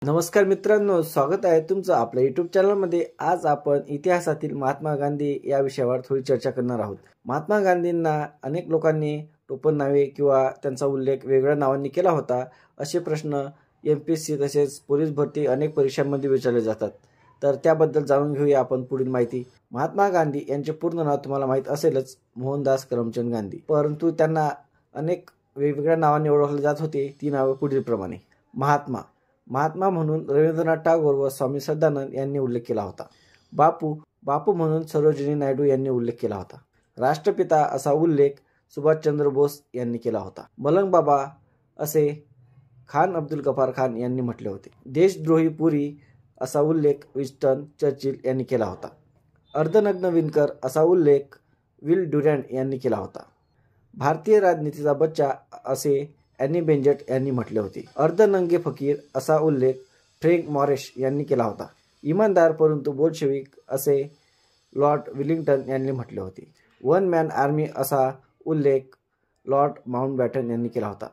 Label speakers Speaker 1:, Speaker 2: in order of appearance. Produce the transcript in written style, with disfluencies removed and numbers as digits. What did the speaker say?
Speaker 1: नमस्कार मित्रांनो, स्वागत आहे तुमचं आपल्या यूट्यूब चॅनलमध्ये। आज आपण इतिहासातील महात्मा गांधी या विषयावर थोडी चर्चा करणार आहोत। महात्मा गांधींना अनेक लोकांनी टोपण नावे किंवा त्यांचा उल्लेख वेगळ्या नावांनी केला होता, असे प्रश्न एमपीएससी तसेच पोलीस भरती अनेक परीक्षांमध्ये विचारले जातात। तर त्याबद्दल जाणून घेऊया आपण पुढील माहिती। महात्मा गांधी यांचे पूर्ण नाव तुम्हाला माहित असेलच, मोहनदास करमचंद गांधी, परंतु त्यांना अनेक वेगवेगळ्या नावांनी ओळखले जात होते। ती नावे पुढीलप्रमाणे: महात्मा म्हणून रवींद्रनाथ टागोर व स्वामी सदानंद यांनी उल्लेख केला होता। बापू म्हणून सरोजिनी नायडू यांनी उल्लेख केला होता। राष्ट्रपिता असा उल्लेख सुभाषचंद्र बोस यांनी केला होता। मलंग बाबा असे खान अब्दुल गफार खान यांनी म्हटले होते। देशद्रोही पुरी असा उल्लेख विन्स्टन चर्चिल यांनी केला होता। अर्धनग्न विणकर असा उल्लेख विल ड्युरँट यांनी केला होता। भारतीय राजनीतीचा बच्चा असे ॲनी बेंजट यांनी म्हटले होते। अर्धनंगे फकीर असा उल्लेख फ्रँक मॉरिस यांनी केला होता। इमानदार परंतु बोल्शेविक असे लॉर्ड विलिंग्टन यांनी म्हटले होते। वन मॅन आर्मी असा उल्लेख लॉर्ड माउंटबॅटन यांनी केला होता।